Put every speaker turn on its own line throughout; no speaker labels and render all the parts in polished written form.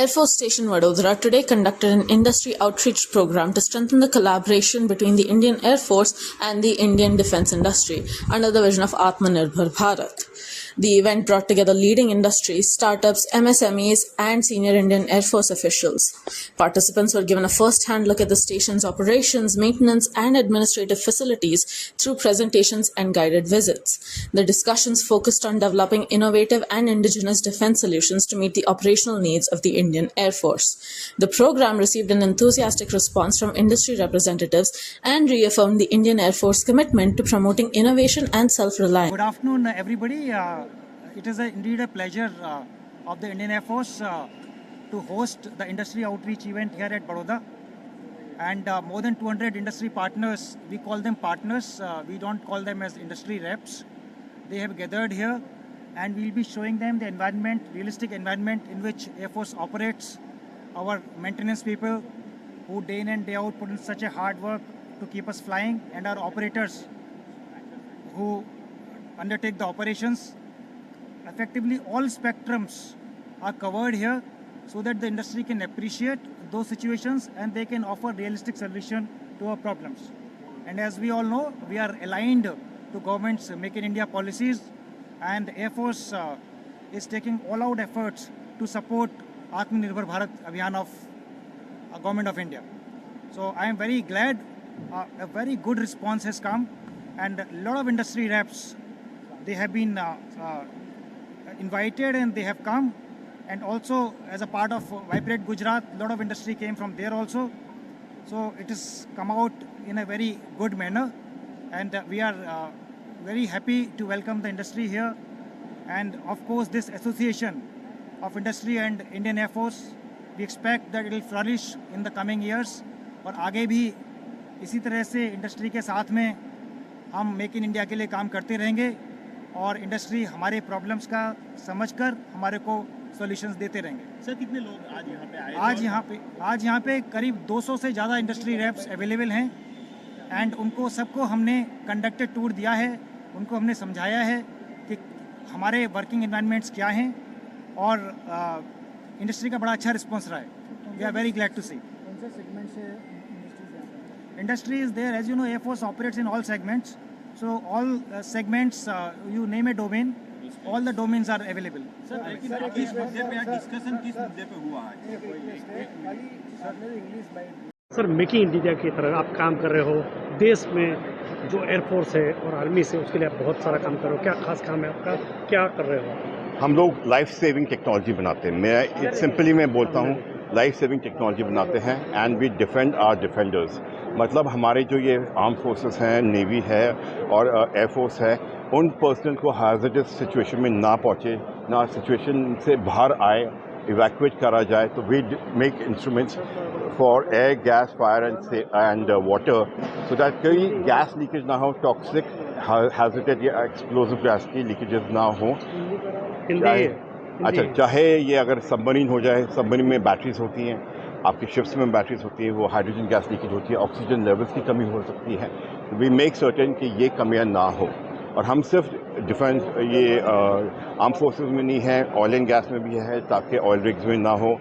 Air Force Station Vadodara today conducted an industry outreach program to strengthen the collaboration between the Indian Air Force and the Indian defence industry under the vision of Atmanirbhar Bharat. The event brought together leading industries, startups, MSMEs, and senior Indian Air Force officials. Participants were given a first-hand look at the station's operations, maintenance, and administrative facilities through presentations and guided visits. The discussions focused on developing innovative and indigenous defense solutions to meet the operational needs of the Indian Air Force. The program received an enthusiastic response from industry representatives and reaffirmed the Indian Air Force commitment to promoting innovation and self-reliance.
Good afternoon, everybody. It is indeed a pleasure of the Indian Air Force to host the industry outreach event here at Baroda. And more than 200 industry partners, we call them partners, we don't call them as industry reps. They have gathered here and we'll be showing them the environment, realistic environment in which Air Force operates. Our maintenance people who day in and day out put in such a hard work to keep us flying, and our operators who undertake the operations. Effectively, all spectrums are covered here so that the industry can appreciate those situations and they can offer realistic solution to our problems. And as we all know, we are aligned to government's Make in India policies, and the Air Force is taking all-out efforts to support Atmanirbhar Bharat Abhiyan of Government of India. So I am very glad a very good response has come, and a lot of industry reps, they have been invited and they have come, and also as a part of Vibrate Gujarat, a lot of industry came from there also. So it has come out in a very good manner, and we are very happy to welcome the industry here. And of course this association of industry and Indian Air Force, we expect that it will flourish in the coming years, और आगे भी इसी तरह से industry के साथ में हम मेक इन इंडिया के लिए काम करते रहेंगे और इंडस्ट्री हमारे प्रॉब्लम्स का समझकर हमारे को सॉल्यूशंस देते रहेंगे।
सर कितने लोग आज यहाँ पे आए?
आज यहाँ पे करीब 200 से ज़्यादा इंडस्ट्री रेप्स अवेलेबल हैं, एंड उनको सबको हमने कंडक्टेड टूर दिया है, उनको हमने समझाया है कि हमारे वर्किंग एनवायरनमेंट्स क्या हैं, और इंडस्ट्री का बड़ा अच्छा रिस्पॉन्स रहा है। We are very glad to see. Industry is there, as you know, Air Force operates in all segments. So all segments, you name a domain, all the domains are available.
Sir लेकिन इस मुद्दे पे आज discussion किस मुद्दे पे हुआ आज?
सर मेक इन इंडिया की तरह आप काम कर रहे हो, देश में जो एयरफोर्स है और आर्मी से, उसके लिए आप बहुत सारा काम कर रहे हो, क्या खास काम है आपका, क्या कर रहे हो?
हम लोग लाइफ सेविंग टेक्नोलॉजी बनाते हैं। मैं सिंपली मैं बोलता हूँ, लाइफ सेविंग टेक्नोलॉजी बनाते हैं and we defend our defenders. मतलब हमारे जो ये आर्म फोर्सेस हैं, नेवी है और एयरफोर्स है, उन पर्सनल को हैज़र्डस सिचुएशन में ना पहुँचे, ना सिचुएशन से बाहर आए, इवैक्यूएट करा जाए। तो we make instruments for air, gas, fire and water, so that कोई गैस लीकेज ना हो, टॉक्सिक हैज़र्डेड या एक्सप्लोजिव गैस की लीकेजेस ना हो। अच्छा, चाहे ये अगर सबमरीन हो जाए, सबमरीन में बैटरीज होती हैं, आपकी शिप्स में बैटरीज होती है, वो हाइड्रोजन गैस लीकेज होती है, ऑक्सीजन लेवल्स की कमी हो सकती है। वी मेक सर्टेन कि ये कमियां ना हो। और हम सिर्फ डिफेंस ये आर्म फोर्सेस में नहीं है, ऑयल एंड गैस में भी है, ताकि ऑयल रिग्स में ना हो,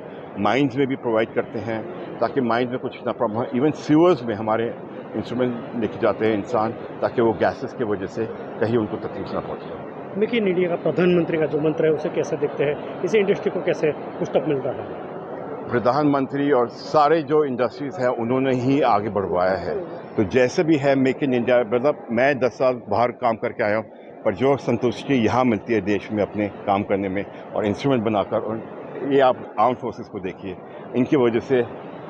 माइंस में भी प्रोवाइड करते हैं ताकि माइंस में कुछ ना प्रॉब्लम हो। इवन सीवर्स में हमारे इंस्ट्रूमेंट लेके जाते हैं इंसान, ताकि वो गैसेस की वजह से कहीं उनको तकलीफ ना पहुँचे।
मेक इन इंडिया का प्रधानमंत्री का जो मंत्र है, उसे कैसे देखते हैं? इसी इंडस्ट्री को कैसे पुष्टअप मिल रहा है?
प्रधानमंत्री और सारे जो इंडस्ट्रीज़ हैं उन्होंने ही आगे बढ़वाया है। तो जैसे भी है मेक इन इंडिया, मतलब मैं 10 साल बाहर काम करके आया हूँ, पर जो संतुष्टि यहाँ मिलती है देश में अपने काम करने में और इंस्ट्रूमेंट बनाकर, और ये आप आर्म फोर्सेस को देखिए, इनकी वजह से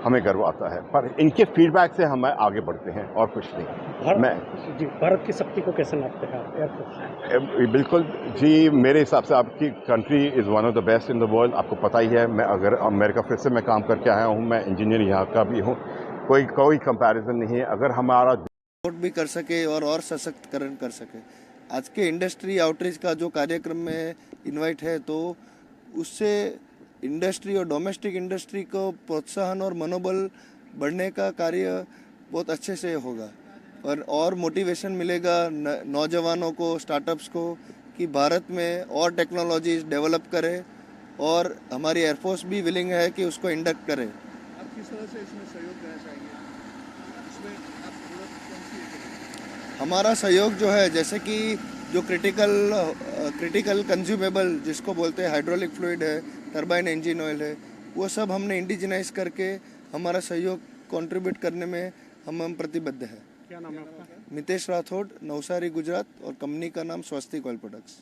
हमें गर्व आता है, पर इनके फीडबैक से हम आगे बढ़ते हैं और कुछ नहीं।
भारत की शक्ति को कैसे नापते हैं एयरफोर्स?
बिल्कुल जी, मेरे हिसाब से आपकी country is one of the best in the world. आपको पता ही है, मैं अगर अमेरिका फिर से मैं काम करके आया हूँ, मैं इंजीनियर यहाँ का भी हूँ, कोई कंपैरिजन नहीं है। अगर हमारा
वोट भी कर सके और सशक्तिकरण कर सके। आज के इंडस्ट्री आउटरीच का जो कार्यक्रम में इन्वाइट है, तो उससे इंडस्ट्री और डोमेस्टिक इंडस्ट्री को प्रोत्साहन और मनोबल बढ़ने का कार्य बहुत अच्छे से होगा, और मोटिवेशन मिलेगा नौजवानों को, स्टार्टअप्स को, कि भारत में और टेक्नोलॉजीज डेवलप करें और हमारी एयरफोर्स भी विलिंग है कि उसको इंडक्ट करे।
आप किस तरह से इसमें सहयोग देना चाहेंगे? इसमें आप जरूरत कौन सी है?
हमारा सहयोग जो है, जैसे कि जो क्रिटिकल कंज्यूमेबल जिसको बोलते हैं, हाइड्रोलिक फ्लूइड है, टरबाइन इंजन ऑयल है, वो सब हमने इंडिजिनाइज करके हमारा सहयोग कंट्रीब्यूट करने में हम प्रतिबद्ध है।
क्या नाम है आपका?
मितेश राठौड़, नवसारी गुजरात, और कंपनी का नाम स्वस्तिक ऑयल प्रोडक्ट्स।